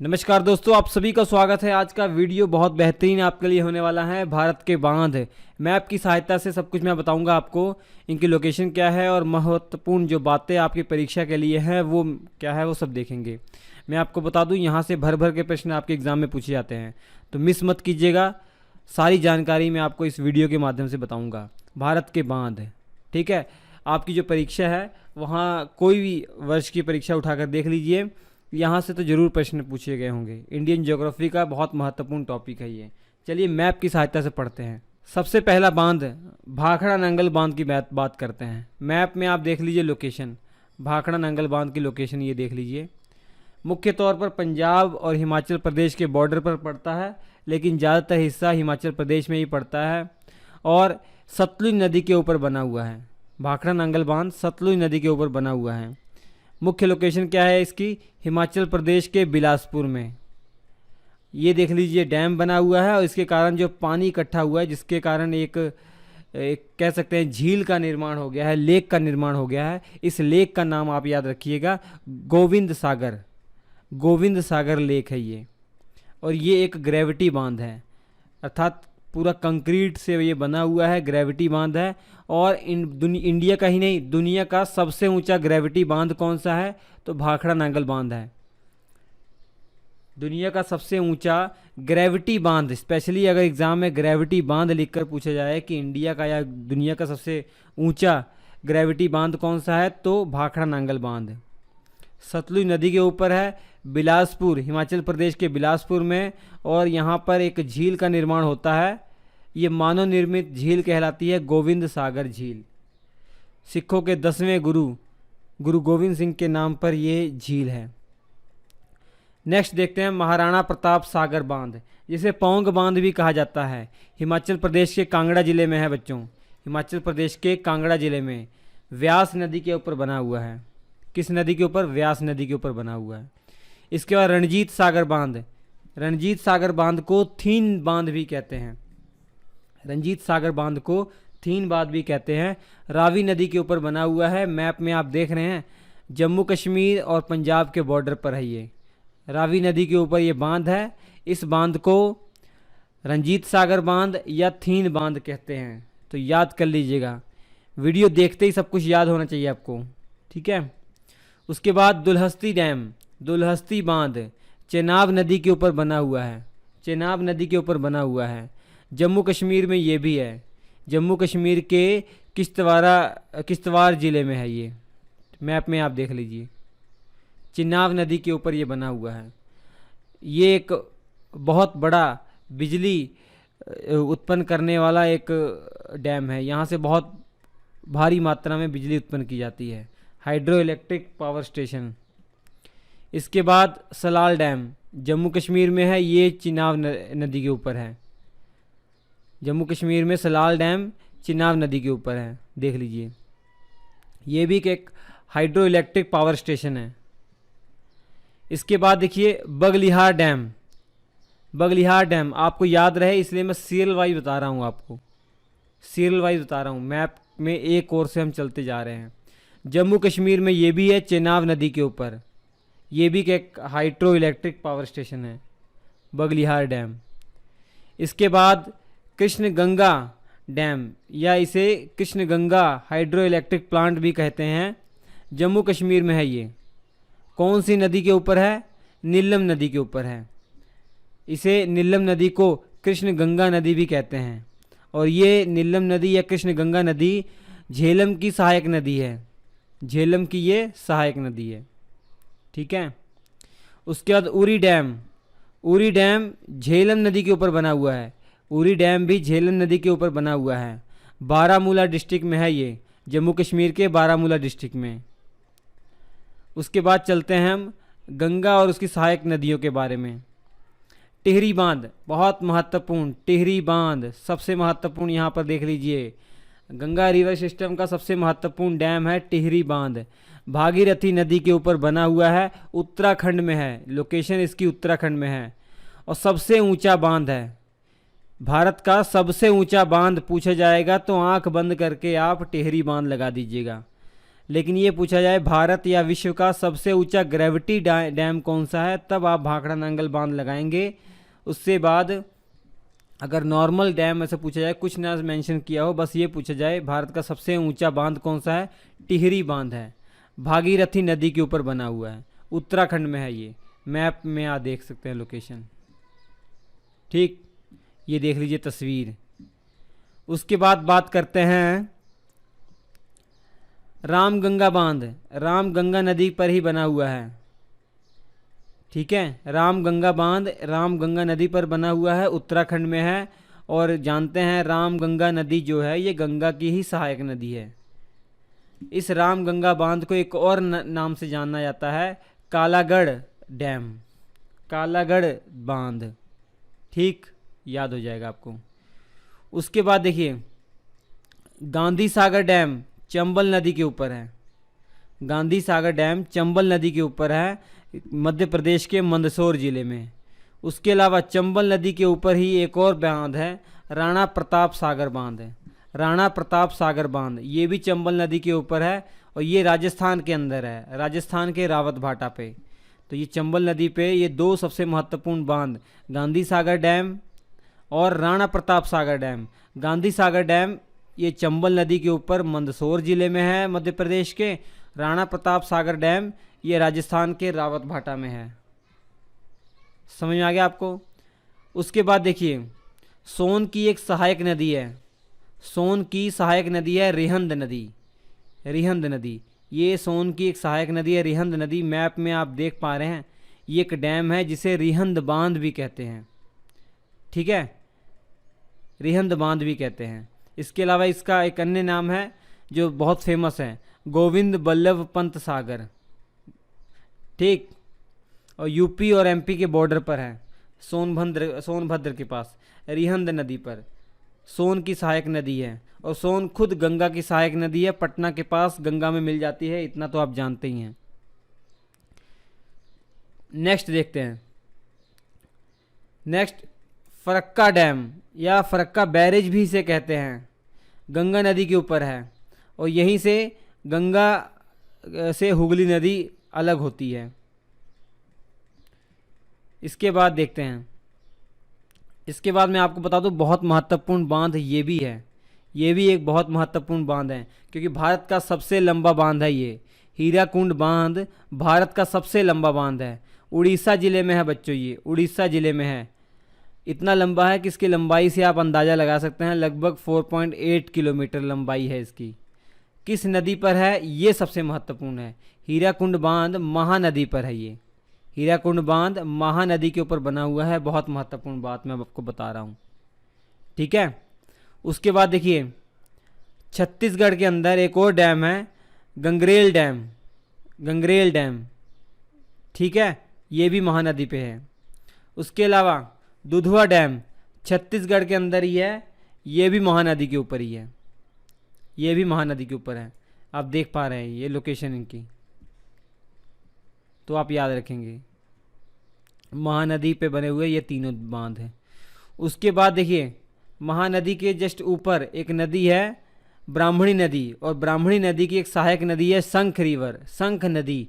नमस्कार दोस्तों, आप सभी का स्वागत है। आज का वीडियो बहुत बेहतरीन आपके लिए होने वाला है। भारत के बांध मैप की सहायता से सब कुछ मैं बताऊंगा आपको। इनकी लोकेशन क्या है और महत्वपूर्ण जो बातें आपकी परीक्षा के लिए हैं वो क्या है, वो सब देखेंगे। मैं आपको बता दूं, यहाँ से भर भर के प्रश्न आपके एग्ज़ाम में पूछे जाते हैं, तो मिस मत कीजिएगा। सारी जानकारी मैं आपको इस वीडियो के माध्यम से बताऊँगा। भारत के बांध, ठीक है। आपकी जो परीक्षा है वहाँ कोई भी वर्ष की परीक्षा उठाकर देख लीजिए, यहाँ से तो ज़रूर प्रश्न पूछे गए होंगे। इंडियन ज्योग्राफी का बहुत महत्वपूर्ण टॉपिक है ये। चलिए मैप की सहायता से पढ़ते हैं। सबसे पहला बांध भाखड़ा नंगल बांध की बात करते हैं। मैप में आप देख लीजिए लोकेशन, भाखड़ा नंगल बांध की लोकेशन ये देख लीजिए। मुख्य तौर पर पंजाब और हिमाचल प्रदेश के बॉर्डर पर पड़ता है, लेकिन ज़्यादातर हिस्सा हिमाचल प्रदेश में ही पड़ता है और सतलुज नदी के ऊपर बना हुआ है। भाखड़ा नंगल बांध सतलुज नदी के ऊपर बना हुआ है। मुख्य लोकेशन क्या है इसकी? हिमाचल प्रदेश के बिलासपुर में। ये देख लीजिए डैम बना हुआ है और इसके कारण जो पानी इकट्ठा हुआ है, जिसके कारण एक कह सकते हैं झील का निर्माण हो गया है, लेक का निर्माण हो गया है। इस लेक का नाम आप याद रखिएगा, गोविंद सागर। गोविंद सागर लेक है ये। और ये एक ग्रेविटी बांध है, अर्थात पूरा कंक्रीट से ये बना हुआ है, ग्रेविटी बांध है। और इंडिया का ही नहीं, दुनिया का सबसे ऊंचा ग्रेविटी बांध कौन सा है? तो भाखड़ा नांगल बांध है। दुनिया का सबसे ऊंचा ग्रेविटी बांध, स्पेशली अगर एग्जाम में ग्रेविटी बांध लिखकर पूछा जाए कि इंडिया का या दुनिया का सबसे ऊंचा ग्रेविटी बांध कौन सा है, तो भाखड़ा नांगल बांध सतलुज नदी के ऊपर है, बिलासपुर, हिमाचल प्रदेश के बिलासपुर में। और यहाँ पर एक झील का निर्माण होता है, ये मानव निर्मित झील कहलाती है, गोविंद सागर झील। सिखों के 10वें गुरु गोविंद सिंह के नाम पर ये झील है। नेक्स्ट देखते हैं महाराणा प्रताप सागर बांध, जिसे पौंग बांध भी कहा जाता है। हिमाचल प्रदेश के कांगड़ा जिले में है बच्चों, हिमाचल प्रदेश के कांगड़ा जिले में व्यास नदी के ऊपर बना हुआ है। किस नदी के ऊपर? व्यास नदी के ऊपर बना हुआ है। इसके बाद रणजीत सागर बांध, रणजीत सागर बांध को थीन बांध भी कहते हैं। रणजीत सागर बांध को थीन बांध भी कहते हैं। रावी नदी के ऊपर बना हुआ है। मैप में आप देख रहे हैं, जम्मू कश्मीर और पंजाब के बॉर्डर पर है ये। रावी नदी के ऊपर ये बांध है। इस बांध को रणजीत सागर बांध या थीन बांध कहते हैं, तो याद कर लीजिएगा। वीडियो देखते ही सब कुछ याद होना चाहिए आपको, ठीक है। उसके बाद दुलहस्ती डैम, दुलहस्ती बांध चेनाब नदी के ऊपर बना हुआ है। चेनाब नदी के ऊपर बना हुआ है, जम्मू कश्मीर में ये भी है। जम्मू कश्मीर के किश्तवाड़ ज़िले में है ये। मैप में आप देख लीजिए, चेनाब नदी के ऊपर ये बना हुआ है। ये एक बहुत बड़ा बिजली उत्पन्न करने वाला एक डैम है। यहाँ से बहुत भारी मात्रा में बिजली उत्पन्न की जाती है, हाइड्रो इलेक्ट्रिक पावर स्टेशन। इसके बाद सलाल डैम जम्मू कश्मीर में है, ये चेनाब नदी के ऊपर है। जम्मू कश्मीर में सलाल डैम चेनाब नदी के ऊपर है, देख लीजिए। ये भी एक हाइड्रो इलेक्ट्रिक पावर स्टेशन है। इसके बाद देखिए बगलिहार डैम, बगलिहार डैम आपको याद रहे इसलिए मैं सीरियल वाइज बता रहा हूँ आपको, सीरियल वाइज बता रहा हूँ। मैप में एक ओर से हम चलते जा रहे हैं। जम्मू कश्मीर में ये भी है, चेनाब नदी के ऊपर। ये भी एक हाइड्रो इलेक्ट्रिक पावर स्टेशन है, बगलिहार डैम। इसके बाद कृष्ण गंगा डैम, या इसे Krishna Ganga hydro electric plant भी कहते हैं, जम्मू कश्मीर में है ये। कौन सी नदी के ऊपर है? नीलम नदी के ऊपर है। इसे नीलम नदी को कृष्ण गंगा नदी भी कहते हैं। और ये नीलम नदी या कृष्ण गंगा नदी झेलम की सहायक नदी है। झेलम की ये सहायक नदी है, ठीक है। उसके बाद उरी डैम, उरी डैम झेलम नदी के ऊपर बना हुआ है। उरी डैम भी झेलम नदी के ऊपर बना हुआ है। बारामूला डिस्ट्रिक्ट में है ये, जम्मू कश्मीर के बारामूला डिस्ट्रिक्ट में। उसके बाद चलते हैं हम गंगा और उसकी सहायक नदियों के बारे में। टिहरी बांध बहुत महत्वपूर्ण, टिहरी बांध सबसे महत्वपूर्ण, यहाँ पर देख लीजिए। गंगा रिवर सिस्टम का सबसे महत्वपूर्ण डैम है टिहरी बांध। भागीरथी नदी के ऊपर बना हुआ है, उत्तराखंड में है। लोकेशन इसकी उत्तराखंड में है और सबसे ऊंचा बांध है। भारत का सबसे ऊंचा बांध पूछा जाएगा तो आंख बंद करके आप टिहरी बांध लगा दीजिएगा। लेकिन ये पूछा जाए भारत या विश्व का सबसे ऊंचा ग्रेविटी डैम कौन सा है, तब आप भाखड़ा नांगल बांध लगाएंगे। उससे बाद अगर नॉर्मल डैम ऐसे पूछा जाए, कुछ ना मेंशन किया हो, बस ये पूछा जाए भारत का सबसे ऊंचा बांध कौन सा है, टिहरी बांध है, भागीरथी नदी के ऊपर बना हुआ है, उत्तराखंड में है। ये मैप में आप देख सकते हैं लोकेशन। ठीक, ये देख लीजिए तस्वीर। उसके बाद बात करते हैं रामगंगा बांध, रामगंगा नदी पर ही बना हुआ है। ठीक है, रामगंगा बांध रामगंगा नदी पर बना हुआ है, उत्तराखंड में है। और जानते हैं रामगंगा नदी जो है ये गंगा की ही सहायक नदी है। इस रामगंगा बांध को एक और नाम से जाना जाता है, कालागढ़ डैम, कालागढ़ बांध। ठीक, याद हो जाएगा आपको। उसके बाद देखिए गांधी सागर डैम चंबल नदी के ऊपर है। गांधी सागर डैम चंबल नदी के ऊपर है, मध्य प्रदेश के मंदसौर जिले में। उसके अलावा चंबल नदी के ऊपर ही एक और बांध है, राणा प्रताप सागर बांध है। राणा प्रताप सागर बांध ये भी चंबल नदी के ऊपर है और ये राजस्थान के अंदर है, राजस्थान के रावत भाटा पे। तो ये चंबल नदी पे ये दो सबसे महत्वपूर्ण बांध, गांधी सागर डैम और राणा प्रताप सागर डैम। गांधी सागर डैम ये चंबल नदी के ऊपर मंदसौर जिले में है, मध्य प्रदेश के। राणा प्रताप सागर डैम ये राजस्थान के रावत भाटा में है। समझ में आ गया आपको। उसके बाद देखिए सोन की एक सहायक नदी है, सोन की सहायक नदी है रिहंद नदी। रिहंद नदी ये सोन की एक सहायक नदी है, रिहंद नदी। मैप में आप देख पा रहे हैं ये एक डैम है जिसे रिहंद बांध भी कहते हैं। ठीक है, रिहंद बांध भी कहते हैं। इसके अलावा इसका एक अन्य नाम है जो बहुत फेमस है, गोविंद बल्लभ पंत सागर। ठीक, और यूपी और एमपी के बॉर्डर पर है, सोनभद्र के पास रिहंद नदी पर। सोन की सहायक नदी है और सोन खुद गंगा की सहायक नदी है, पटना के पास गंगा में मिल जाती है, इतना तो आप जानते ही हैं। नेक्स्ट देखते हैं, नेक्स्ट फरक्का डैम या फरक्का बैरेज भी इसे कहते हैं, गंगा नदी के ऊपर है और यहीं से गंगा से हुगली नदी अलग होती है। इसके बाद देखते हैं, इसके बाद मैं आपको बता दूं बहुत महत्वपूर्ण बांध ये भी है, ये भी एक बहुत महत्वपूर्ण बांध है क्योंकि भारत का सबसे लंबा बांध है ये। हीराकुंड बांध भारत का सबसे लंबा बांध है, उड़ीसा जिले में है बच्चों, ये उड़ीसा जिले में है। इतना लंबा है कि इसकी लंबाई से आप अंदाज़ा लगा सकते हैं, लगभग 4.8 किलोमीटर लंबाई है इसकी। किस नदी पर है ये सबसे महत्वपूर्ण है, हीराकुंड बांध महानदी पर है ये। हीराकुंड बांध महानदी के ऊपर बना हुआ है, बहुत महत्वपूर्ण बात मैं आपको बता रहा हूँ। ठीक है, उसके बाद देखिए छत्तीसगढ़ के अंदर एक और डैम है, गंगरेल डैम, गंगरेल डैम। ठीक है, ये भी महानदी पे है। उसके अलावा दुधवा डैम छत्तीसगढ़ के अंदर ही है, ये भी महानदी के ऊपर ही है, ये भी महानदी के ऊपर है। आप देख पा रहे हैं ये लोकेशन इनकी, तो आप याद रखेंगे महानदी पे बने हुए ये तीनों बांध हैं। उसके बाद देखिए महानदी के जस्ट ऊपर एक नदी है ब्राह्मणी नदी, और ब्राह्मणी नदी की एक सहायक नदी है शंख रिवर, शंख नदी।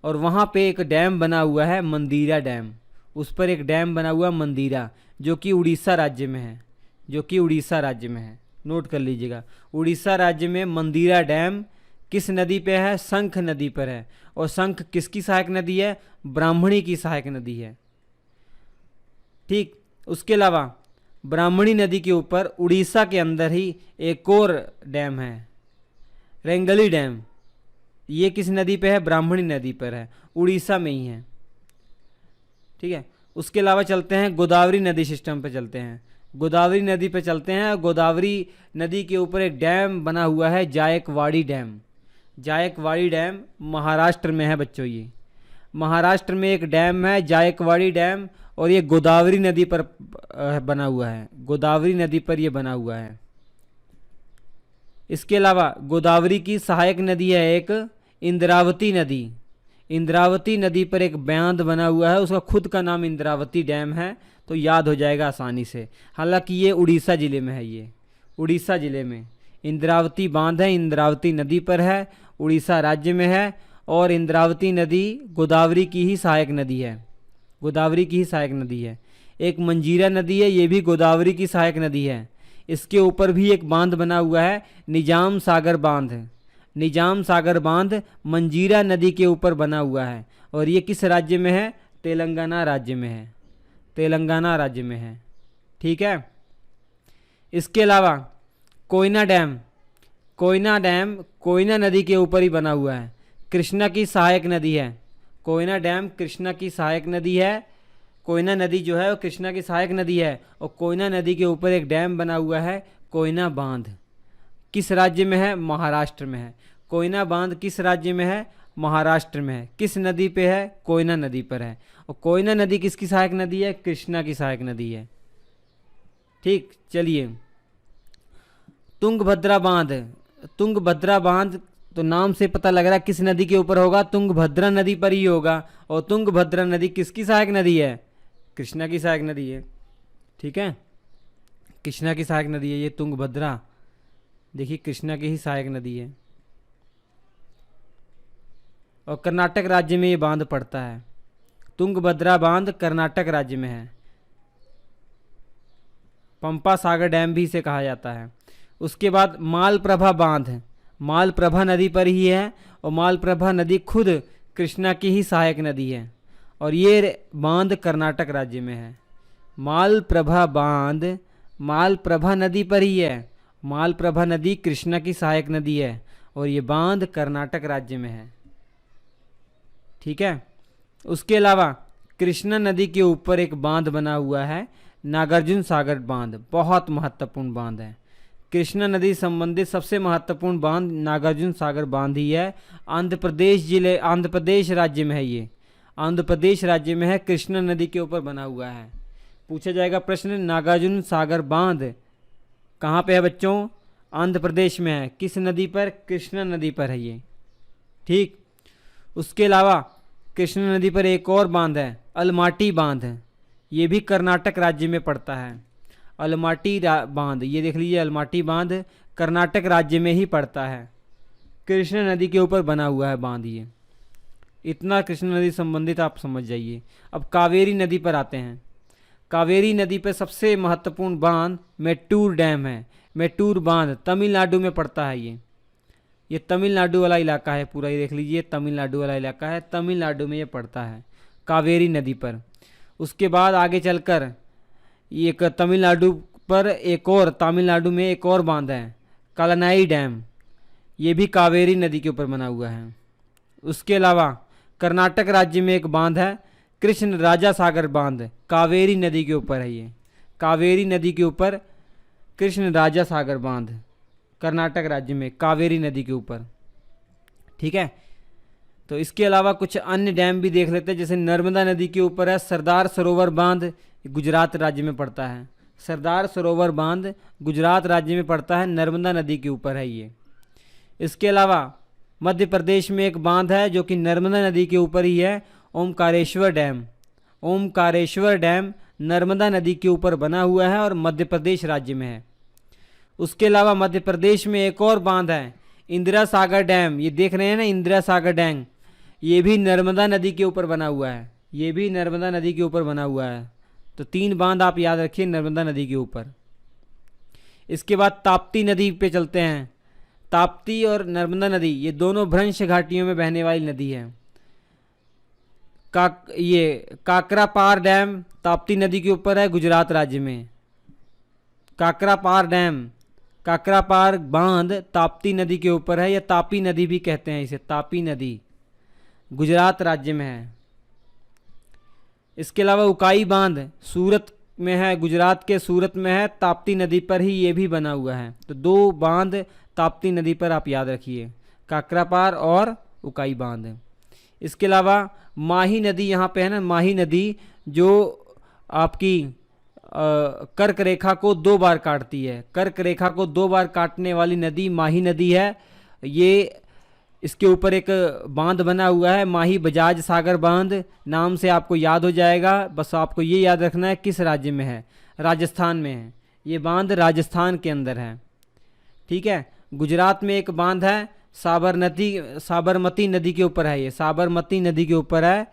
और वहाँ पे एक डैम बना हुआ है मंदिरा डैम, उस पर एक डैम बना हुआ मंदिरा जो कि उड़ीसा राज्य में है, जो कि उड़ीसा राज्य में है। नोट कर लीजिएगा, उड़ीसा राज्य में मंदिरा डैम किस नदी पे है, शंख नदी पर है। और शंख किसकी सहायक नदी है, ब्राह्मणी की सहायक नदी है। ठीक, उसके अलावा ब्राह्मणी नदी के ऊपर उड़ीसा के अंदर ही एक और डैम है रेंगली डैम। ये किस नदी पे है, ब्राह्मणी नदी पर है, उड़ीसा में ही है। ठीक है, उसके अलावा चलते हैं गोदावरी नदी सिस्टम पे चलते हैं, गोदावरी नदी पे चलते हैं। गोदावरी नदी के ऊपर एक डैम बना हुआ है जायकवाड़ी डैम। जायकवाड़ी डैम महाराष्ट्र में है बच्चों, ये महाराष्ट्र में एक डैम है जायकवाड़ी डैम, और ये गोदावरी नदी पर बना हुआ है, गोदावरी नदी पर ये बना हुआ है। इसके अलावा गोदावरी की सहायक नदी है एक इंद्रावती नदी, इंद्रावती नदी पर एक बांध बना हुआ है, उसका खुद का नाम इंद्रावती डैम है, तो याद हो जाएगा आसानी से। हालांकि ये उड़ीसा ज़िले में है, ये उड़ीसा ज़िले में इंद्रावती बांध है, इंद्रावती नदी पर है उड़ीसा राज्य में है। और इंद्रावती नदी गोदावरी की ही सहायक नदी है, गोदावरी की ही सहायक नदी है। एक मंजीरा नदी है, ये भी गोदावरी की सहायक नदी है। इसके ऊपर भी एक बांध बना हुआ है, निजाम सागर बांध। निजाम सागर बांध मंजीरा नदी के ऊपर बना हुआ है। और ये किस राज्य में है? तेलंगाना राज्य में है, तेलंगाना राज्य में है। ठीक है। इसके अलावा कोयना डैम, कोयना डैम कोयना नदी के ऊपर ही बना हुआ है, कृष्णा की सहायक नदी है। कोयना डैम कृष्णा की सहायक नदी है। कोयना नदी जो है वो कृष्णा की सहायक नदी है। और कोयना नदी के ऊपर एक डैम बना हुआ है, कोयना बांध। किस राज्य में है? महाराष्ट्र में है। कोयना बांध किस राज्य में है? महाराष्ट्र में है। किस नदी पे है? कोयना नदी पर है। और कोयना नदी किसकी सहायक नदी है? कृष्णा की सहायक नदी है। ठीक, चलिए। तुंगभद्रा बांध, तुंगभद्रा बांध तो नाम से पता लग रहा है किस नदी के ऊपर होगा? तुंगभद्रा नदी पर ही होगा। और तुंगभद्रा नदी किसकी सहायक नदी है? कृष्णा की सहायक नदी है। ठीक है, कृष्णा की सहायक नदी है ये तुंगभद्रा। देखिए कृष्णा की ही सहायक नदी है। और कर्नाटक राज्य में ये बांध पड़ता है। तुंगभद्रा बांध कर्नाटक राज्य में है। पंपा सागर डैम भी इसे कहा जाता है। उसके बाद मालप्रभा बांध, मालप्रभा नदी पर ही है। और मालप्रभा नदी खुद कृष्णा की ही सहायक नदी है। और ये बांध कर्नाटक राज्य में है। मालप्रभा बांध मालप्रभा नदी पर ही है। मालप्रभा नदी कृष्णा की सहायक नदी है। और ये बांध कर्नाटक राज्य में है। ठीक है। उसके अलावा कृष्णा नदी के ऊपर एक बांध बना हुआ है, नागार्जुन सागर बांध। बहुत महत्वपूर्ण बांध है। कृष्णा नदी संबंधित सबसे महत्वपूर्ण बांध नागार्जुन सागर बांध ही है। आंध्र प्रदेश जिले, आंध्र प्रदेश राज्य में है ये। आंध्र प्रदेश राज्य में है, कृष्णा नदी के ऊपर बना हुआ है। पूछा जाएगा प्रश्न, नागार्जुन सागर बांध कहाँ पे है बच्चों? आंध्र प्रदेश में है। किस नदी पर? कृष्णा नदी पर है ये। ठीक। उसके अलावा कृष्णा नदी पर एक और बांध है, अलमाटी बांध। ये भी कर्नाटक राज्य में पड़ता है। अलमाटी बांध, ये देख लीजिए, अलमाटी बांध कर्नाटक राज्य में ही पड़ता है। कृष्णा नदी के ऊपर बना हुआ है बांध ये। इतना कृष्णा नदी संबंधित आप समझ जाइए। अब कावेरी नदी पर आते हैं। कावेरी नदी पर सबसे महत्वपूर्ण बांध मेट्टूर डैम है। मेट्टूर बांध तमिलनाडु में पड़ता है ये तमिलनाडु वाला इलाका है पूरा। ये देख लीजिए, तमिलनाडु वाला इलाका है, तमिलनाडु में ये पड़ता है कावेरी नदी पर। उसके बाद आगे चलकर एक तमिलनाडु पर एक और, तमिलनाडु में एक और बांध है, कलनाई डैम। ये भी कावेरी नदी के ऊपर बना हुआ है। उसके अलावा कर्नाटक राज्य में एक बांध है, कृष्ण राजा सागर बांध। कावेरी नदी के ऊपर है ये। कावेरी नदी के ऊपर कृष्ण राजा सागर बांध, कर्नाटक राज्य में, कावेरी नदी के ऊपर। ठीक है। तो इसके अलावा कुछ अन्य डैम भी देख लेते हैं। जैसे नर्मदा नदी के ऊपर है सरदार सरोवर बांध, गुजरात राज्य में पड़ता है। सरदार सरोवर बांध गुजरात राज्य में पड़ता है, नर्मदा नदी के ऊपर है ये। इसके अलावा मध्य प्रदेश में एक बांध है जो कि नर्मदा नदी के ऊपर ही है, ओमकारेश्वर डैम। ओमकारेश्वर डैम नर्मदा नदी के ऊपर बना हुआ है और मध्य प्रदेश राज्य में है। उसके अलावा मध्य प्रदेश में एक और बांध है, इंदिरा सागर डैम। ये देख रहे हैं ना, इंदिरा सागर डैम, ये भी नर्मदा नदी के ऊपर बना हुआ है। ये भी नर्मदा नदी के ऊपर बना हुआ है। तो 3 बांध आप याद रखिए नर्मदा नदी के ऊपर। इसके बाद ताप्ती नदी पे चलते हैं। ताप्ती और नर्मदा नदी ये दोनों भ्रंश घाटियों में बहने वाली नदी है। ये काकरापार डैम ताप्ती नदी के ऊपर है, गुजरात राज्य में। काकरापार डैम, काकरापार बांध ताप्ती नदी के ऊपर है, या तापी नदी भी कहते हैं इसे, तापी नदी, गुजरात राज्य में है। इसके अलावा उकाई बांध सूरत में है, गुजरात के सूरत में है, ताप्ती नदी पर ही ये भी बना हुआ है। तो 2 बांध ताप्ती नदी पर आप याद रखिए, काकरापार और उकाई बांध। इसके अलावा माही नदी यहाँ पे है ना, माही नदी जो आपकी कर्क रेखा को 2 बार काटती है। कर्क रेखा को 2 बार काटने वाली नदी माही नदी है। ये इसके ऊपर एक बांध बना हुआ है, माही बजाज सागर बांध, नाम से आपको याद हो जाएगा। बस आपको ये याद रखना है किस राज्य में है, राजस्थान में है। ये बांध राजस्थान के अंदर है। ठीक है। गुजरात में एक बांध है साबरमती नदी के ऊपर है, ये साबरमती नदी के ऊपर है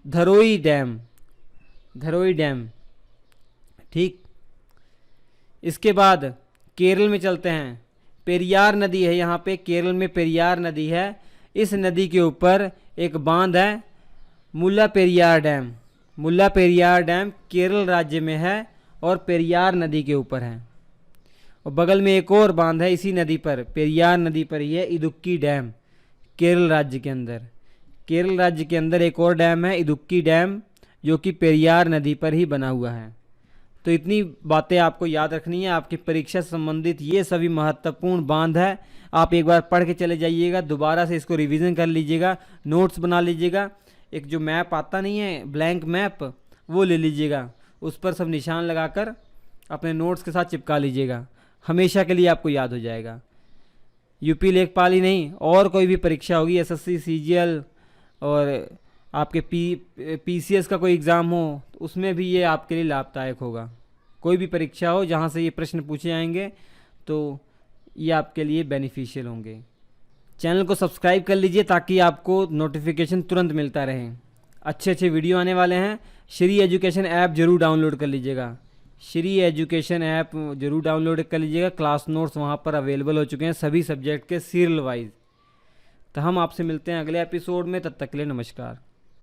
धरोई डैम, धरोई डैम। ठीक, इसके बाद केरल में चलते हैं। पेरियार नदी है यहाँ पे, केरल में पेरियार नदी है। इस नदी के ऊपर एक बांध है मुल्ला पेरियार डैम। मुल्ला पेरियार डैम केरल राज्य में है और पेरियार नदी के ऊपर है। और बगल में एक और बांध है इसी नदी पर, पेरियार नदी पर ही है, इदुक्की डैम, केरल राज्य के अंदर। केरल राज्य के अंदर एक और डैम है इदुक्की डैम, जो कि पेरियार नदी पर ही बना हुआ है। तो इतनी बातें आपको याद रखनी है, आपकी परीक्षा से संबंधित ये सभी महत्वपूर्ण बांध है। आप एक बार पढ़ के चले जाइएगा, दोबारा से इसको रिवीजन कर लीजिएगा, नोट्स बना लीजिएगा। एक जो मैप आता नहीं है ब्लैंक मैप, वो ले लीजिएगा, उस पर सब निशान लगाकर अपने नोट्स के साथ चिपका लीजिएगा, हमेशा के लिए आपको याद हो जाएगा। यूपी लेखपाल ही नहीं, और कोई भी परीक्षा होगी, एसएससी, सीजीएल और आपके पीसीएस का कोई एग्ज़ाम हो, उसमें भी ये आपके लिए लाभदायक होगा। कोई भी परीक्षा हो जहाँ से ये प्रश्न पूछे जाएंगे तो ये आपके लिए बेनिफिशियल होंगे। चैनल को सब्सक्राइब कर लीजिए ताकि आपको नोटिफिकेशन तुरंत मिलता रहे। अच्छे अच्छे वीडियो आने वाले हैं। श्री एजुकेशन ऐप ज़रूर डाउनलोड कर लीजिएगा, श्री एजुकेशन ऐप ज़रूर डाउनलोड कर लीजिएगा। क्लास नोट्स वहाँ पर अवेलेबल हो चुके हैं सभी सब्जेक्ट के सीरियल वाइज। तो हम आपसे मिलते हैं अगले एपिसोड में, तब तक के लिए नमस्कार।